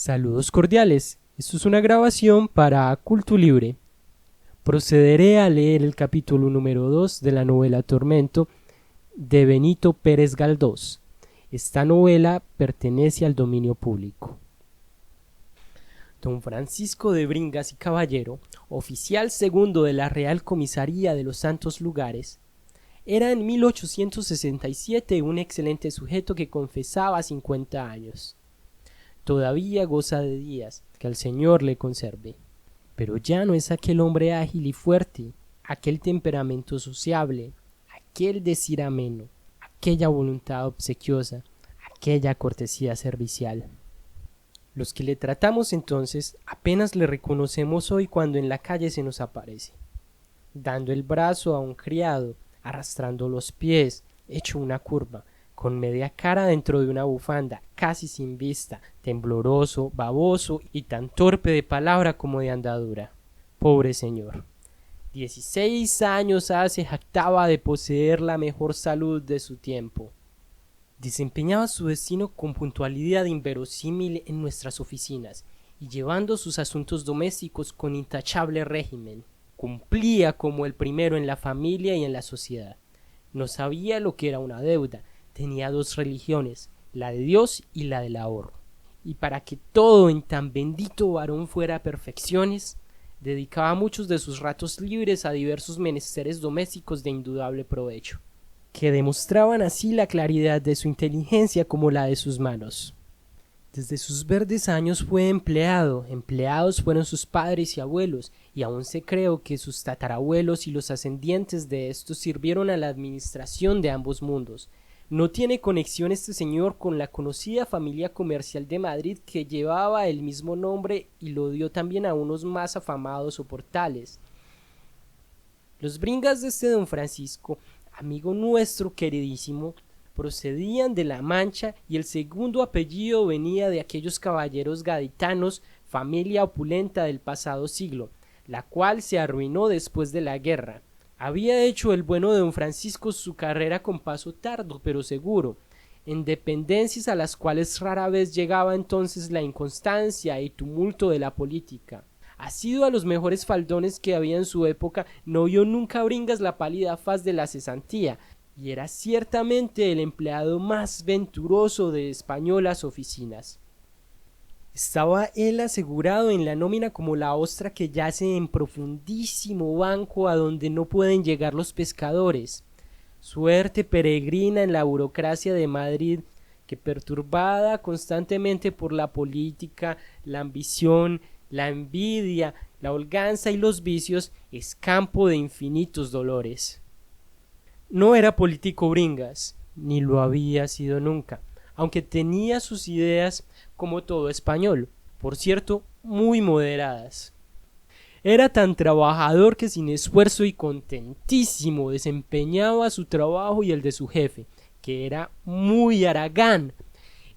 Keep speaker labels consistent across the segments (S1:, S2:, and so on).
S1: Saludos cordiales, esto es una grabación para Culto Libre. Procederé a leer el capítulo número 2 de la novela Tormento de Benito Pérez Galdós. Esta novela pertenece al dominio público. Don Francisco de Bringas y Caballero, oficial segundo de la Real Comisaría de los Santos Lugares, era en 1867 un excelente sujeto que confesaba 50 años. Todavía goza de días, que el Señor le conserve. Pero ya no es aquel hombre ágil y fuerte, aquel temperamento sociable, aquel decir ameno, aquella voluntad obsequiosa, aquella cortesía servicial. Los que le tratamos entonces apenas le reconocemos hoy cuando en la calle se nos aparece, dando el brazo a un criado, arrastrando los pies, hecho una curva, con media cara dentro de una bufanda, casi sin vista, tembloroso, baboso y tan torpe de palabra como de andadura. Pobre señor. 16 años hace jactaba de poseer la mejor salud de su tiempo. Desempeñaba su destino con puntualidad inverosímil en nuestras oficinas y llevando sus asuntos domésticos con intachable régimen. Cumplía como el primero en la familia y en la sociedad. No sabía lo que era una deuda. Tenía dos religiones, la de Dios y la del ahorro. Y para que todo en tan bendito varón fuera perfecciones, dedicaba muchos de sus ratos libres a diversos menesteres domésticos de indudable provecho, que demostraban así la claridad de su inteligencia como la de sus manos. Desde sus verdes años fue empleado, empleados fueron sus padres y abuelos, y aún se cree que sus tatarabuelos y los ascendientes de estos sirvieron a la administración de ambos mundos. No tiene conexión este señor con la conocida familia comercial de Madrid que llevaba el mismo nombre y lo dio también a unos más afamados soportales. Los Bringas de este don Francisco, amigo nuestro queridísimo, procedían de La Mancha y el segundo apellido venía de aquellos caballeros gaditanos, familia opulenta del pasado siglo, la cual se arruinó después de la guerra. Había hecho el bueno de don Francisco su carrera con paso tardo pero seguro, en dependencias a las cuales rara vez llegaba entonces la inconstancia y tumulto de la política. Asido a los mejores faldones que había en su época, no vio nunca Bringas la pálida faz de la cesantía, y era ciertamente el empleado más venturoso de españolas oficinas. Estaba él asegurado en la nómina como la ostra que yace en profundísimo banco a donde no pueden llegar los pescadores. Suerte peregrina en la burocracia de Madrid, que perturbada constantemente por la política, la ambición, la envidia, la holganza y los vicios, es campo de infinitos dolores. No era político Bringas, ni lo había sido nunca, aunque tenía sus ideas como todo español, por cierto, muy moderadas. Era tan trabajador que sin esfuerzo y contentísimo desempeñaba su trabajo y el de su jefe, que era muy haragán.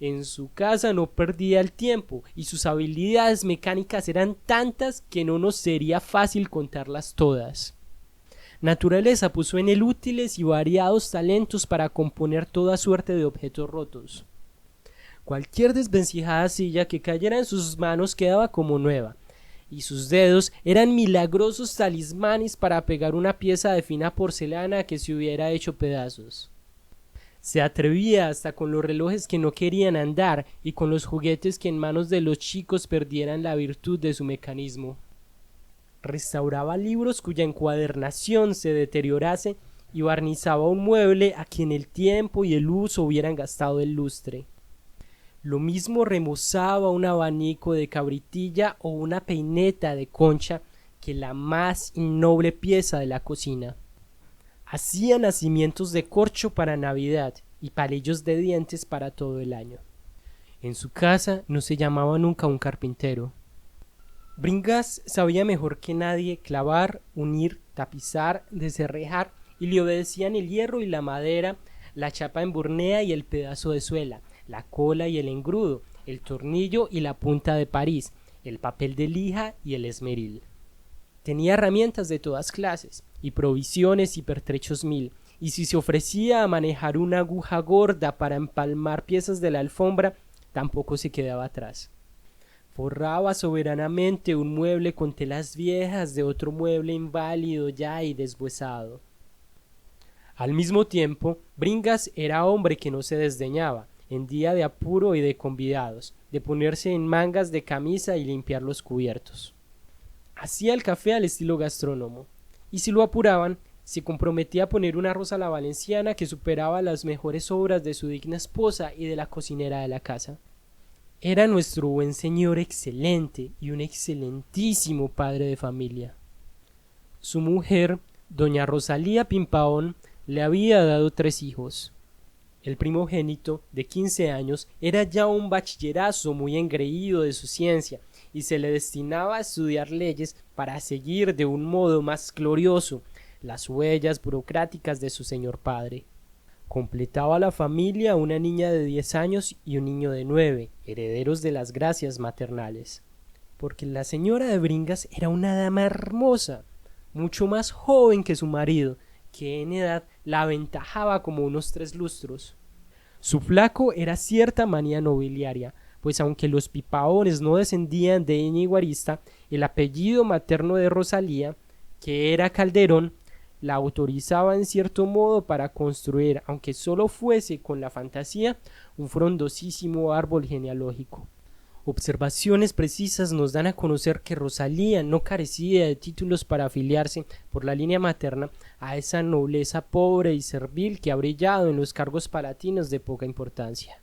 S1: En su casa no perdía el tiempo y sus habilidades mecánicas eran tantas que no nos sería fácil contarlas todas. Naturaleza puso en él útiles y variados talentos para componer toda suerte de objetos rotos. Cualquier desvencijada silla que cayera en sus manos quedaba como nueva, y sus dedos eran milagrosos talismanes para pegar una pieza de fina porcelana que se hubiera hecho pedazos. Se atrevía hasta con los relojes que no querían andar y con los juguetes que en manos de los chicos perdieran la virtud de su mecanismo. Restauraba libros cuya encuadernación se deteriorase y barnizaba un mueble a quien el tiempo y el uso hubieran gastado el lustre. Lo mismo remozaba un abanico de cabritilla o una peineta de concha que la más innoble pieza de la cocina. Hacía nacimientos de corcho para Navidad y palillos de dientes para todo el año. En su casa no se llamaba nunca un carpintero. Bringas sabía mejor que nadie clavar, unir, tapizar, descerrejar, y le obedecían el hierro y la madera, la chapa en burnea y el pedazo de suela, la cola y el engrudo, el tornillo y la punta de París, el papel de lija y el esmeril. Tenía herramientas de todas clases, y provisiones y pertrechos mil, y si se ofrecía a manejar una aguja gorda para empalmar piezas de la alfombra, tampoco se quedaba atrás. Forraba soberanamente un mueble con telas viejas de otro mueble inválido ya y deshuesado. Al mismo tiempo, Bringas era hombre que no se desdeñaba, en día de apuro y de convidados, de ponerse en mangas de camisa y limpiar los cubiertos. Hacía el café al estilo gastrónomo, y si lo apuraban, se comprometía a poner un arroz a la valenciana que superaba las mejores obras de su digna esposa y de la cocinera de la casa. Era nuestro buen señor excelente y un excelentísimo padre de familia. Su mujer, doña Rosalía Pimpaón, le había dado 3 hijos. El primogénito, de 15 años, era ya un bachillerazo muy engreído de su ciencia y se le destinaba a estudiar leyes para seguir de un modo más glorioso las huellas burocráticas de su señor padre. Completaba la familia una niña de 10 años y un niño de 9, herederos de las gracias maternales. Porque la señora de Bringas era una dama hermosa, mucho más joven que su marido, que en edad la aventajaba como unos 3 lustros. Su flaco era cierta manía nobiliaria, pues aunque los Pipaones no descendían de Ñiguarista, el apellido materno de Rosalía, que era Calderón, la autorizaba en cierto modo para construir, aunque solo fuese con la fantasía, un frondosísimo árbol genealógico. Observaciones precisas nos dan a conocer que Rosalía no carecía de títulos para afiliarse por la línea materna a esa nobleza pobre y servil que ha brillado en los cargos palatinos de poca importancia.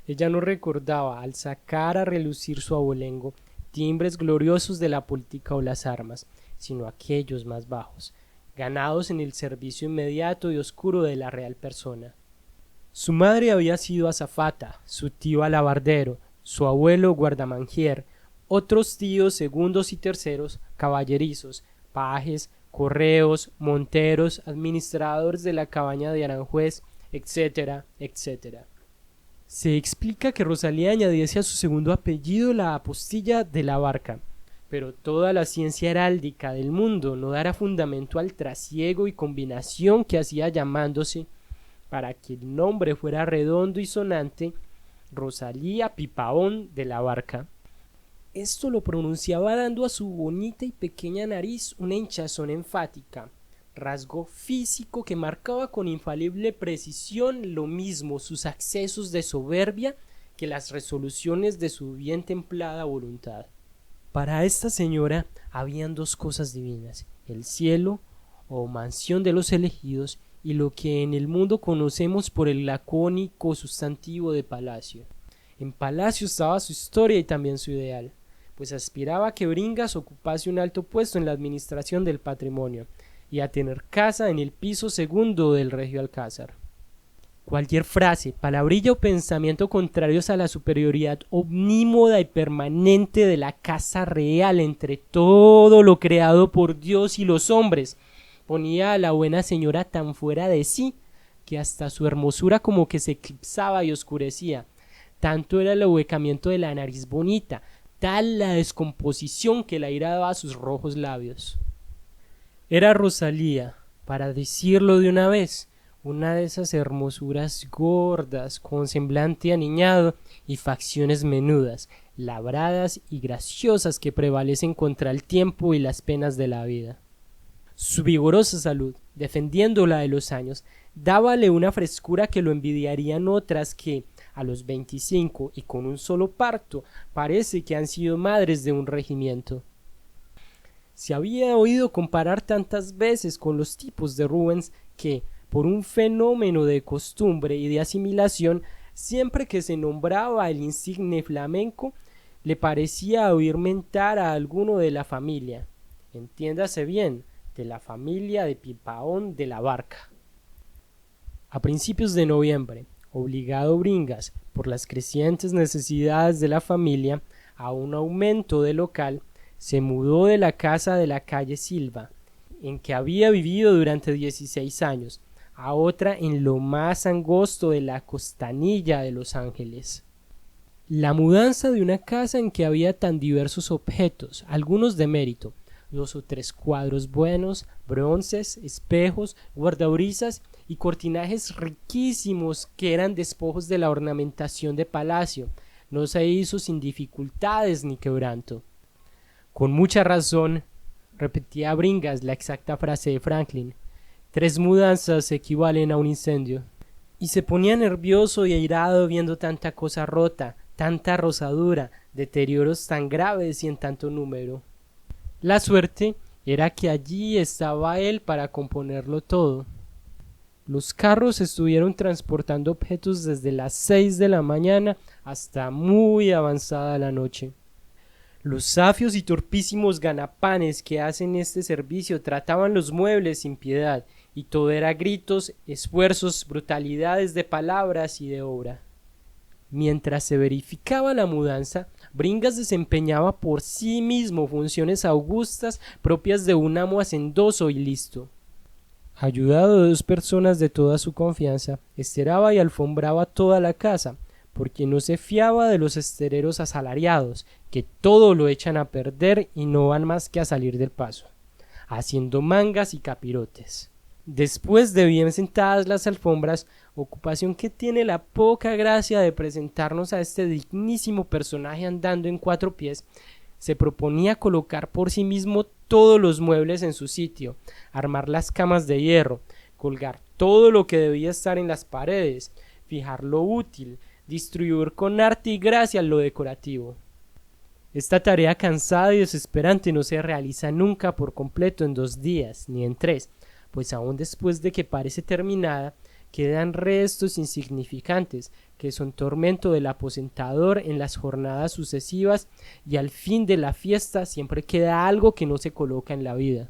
S1: Ella no recordaba, al sacar a relucir su abolengo, timbres gloriosos de la política o las armas, sino aquellos más bajos, ganados en el servicio inmediato y oscuro de la real persona. Su madre había sido azafata, su tío alabardero, su abuelo guardamangier, otros tíos segundos y terceros, caballerizos, pajes, correos, monteros, administradores de la cabaña de Aranjuez, etcétera, etcétera. Se explica que Rosalía añadiese a su segundo apellido la apostilla de la Barca, pero toda la ciencia heráldica del mundo no dará fundamento al trasiego y combinación que hacía llamándose, para que el nombre fuera redondo y sonante, Rosalía Pipaón de la Barca. Esto lo pronunciaba dando a su bonita y pequeña nariz una hinchazón enfática, rasgo físico que marcaba con infalible precisión lo mismo sus accesos de soberbia que las resoluciones de su bien templada voluntad. Para esta señora habían 2 cosas divinas, el cielo, o mansión de los elegidos, y lo que en el mundo conocemos por el lacónico sustantivo de palacio. En palacio estaba su historia y también su ideal, pues aspiraba a que Bringas ocupase un alto puesto en la administración del patrimonio, y a tener casa en el piso segundo del Regio Alcázar. Cualquier frase, palabrilla o pensamiento contrarios a la superioridad omnímoda y permanente de la casa real entre todo lo creado por Dios y los hombres, ponía a la buena señora tan fuera de sí, que hasta su hermosura como que se eclipsaba y oscurecía. Tanto era el ahuecamiento de la nariz bonita, tal la descomposición que la ira daba a sus rojos labios. Era Rosalía, para decirlo de una vez, una de esas hermosuras gordas, con semblante aniñado y facciones menudas, labradas y graciosas que prevalecen contra el tiempo y las penas de la vida. Su vigorosa salud, defendiéndola de los años, dábale una frescura que lo envidiarían otras que, a los 25 y con un solo parto, parece que han sido madres de un regimiento. Se había oído comparar tantas veces con los tipos de Rubens que, por un fenómeno de costumbre y de asimilación, siempre que se nombraba el insigne flamenco, le parecía oír mentar a alguno de la familia, entiéndase bien, de la familia de Pipaón de la Barca. A principios de noviembre, obligado Bringas, por las crecientes necesidades de la familia, a un aumento de local, se mudó de la casa de la calle Silva, en que había vivido durante 16 años, a otra en lo más angosto de la costanilla de Los Ángeles. La mudanza de una casa en que había tan diversos objetos, algunos de mérito, 2 o 3 cuadros buenos, bronces, espejos, guardabrisas y cortinajes riquísimos que eran despojos de la ornamentación de palacio, no se hizo sin dificultades ni quebranto. Con mucha razón, repetía Bringas la exacta frase de Franklin, 3 mudanzas equivalen a un incendio. Y se ponía nervioso y airado viendo tanta cosa rota, tanta rosadura, deterioros tan graves y en tanto número. La suerte era que allí estaba él para componerlo todo. Los carros estuvieron transportando objetos desde las 6 de la mañana hasta muy avanzada la noche. Los safios y torpísimos ganapanes que hacen este servicio trataban los muebles sin piedad, y todo era gritos, esfuerzos, brutalidades de palabras y de obra. Mientras se verificaba la mudanza, Bringas desempeñaba por sí mismo funciones augustas propias de un amo hacendoso y listo. Ayudado de 2 personas de toda su confianza, esteraba y alfombraba toda la casa, porque no se fiaba de los estereros asalariados, que todo lo echan a perder y no van más que a salir del paso, haciendo mangas y capirotes. Después de bien sentadas las alfombras, ocupación que tiene la poca gracia de presentarnos a este dignísimo personaje andando en 4 pies, se proponía colocar por sí mismo todos los muebles en su sitio, armar las camas de hierro, colgar todo lo que debía estar en las paredes, fijar lo útil, distribuir con arte y gracia lo decorativo. Esta tarea cansada y desesperante no se realiza nunca por completo en 2 días, ni en 3, pues aún después de que parece terminada, quedan restos insignificantes que son tormento del aposentador en las jornadas sucesivas, y al fin de la fiesta siempre queda algo que no se coloca en la vida.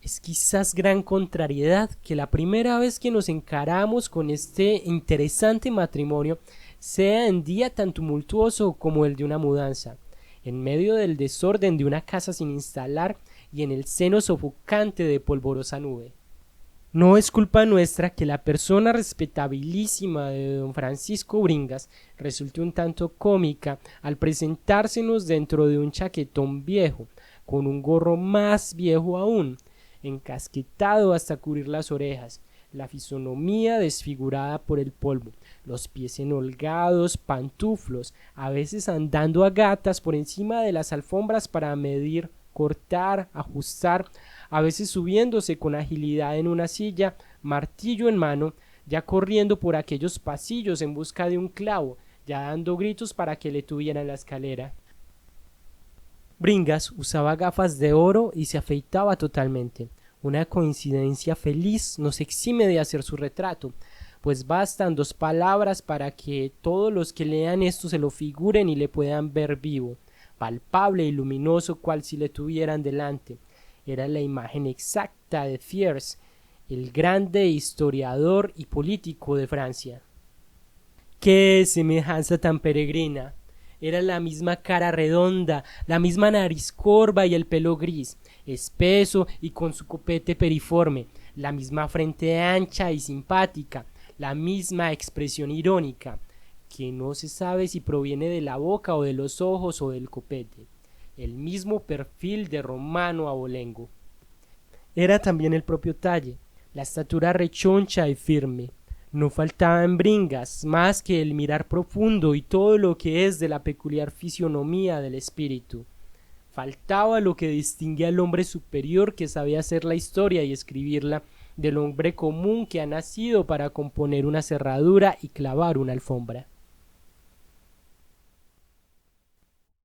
S1: Es quizás gran contrariedad que la primera vez que nos encaramos con este interesante matrimonio sea en día tan tumultuoso como el de una mudanza, en medio del desorden de una casa sin instalar y en el seno sofocante de polvorosa nube. No es culpa nuestra que la persona respetabilísima de don Francisco Bringas resulte un tanto cómica al presentársenos dentro de un chaquetón viejo, con un gorro más viejo aún, encasquetado hasta cubrir las orejas, la fisonomía desfigurada por el polvo, los pies enholgados, pantuflos, a veces andando a gatas por encima de las alfombras para medir, cortar, ajustar, a veces subiéndose con agilidad en una silla, martillo en mano, ya corriendo por aquellos pasillos en busca de un clavo, ya dando gritos para que le tuvieran la escalera. Bringas usaba gafas de oro y se afeitaba totalmente. Una coincidencia feliz nos exime de hacer su retrato, pues bastan 2 palabras para que todos los que lean esto se lo figuren y le puedan ver vivo, palpable y luminoso, cual si le tuvieran delante. Era la imagen exacta de Thiers, el grande historiador y político de Francia. ¡Qué semejanza tan peregrina! Era la misma cara redonda, la misma nariz corva y el pelo gris, espeso y con su copete periforme, la misma frente ancha y simpática, la misma expresión irónica, que no se sabe si proviene de la boca o de los ojos o del copete, el mismo perfil de romano abolengo. Era también el propio talle, la estatura rechoncha y firme. No faltaba en Bringas más que el mirar profundo y todo lo que es de la peculiar fisionomía del espíritu. Faltaba lo que distingue al hombre superior que sabe hacer la historia y escribirla, del hombre común que ha nacido para componer una cerradura y clavar una alfombra.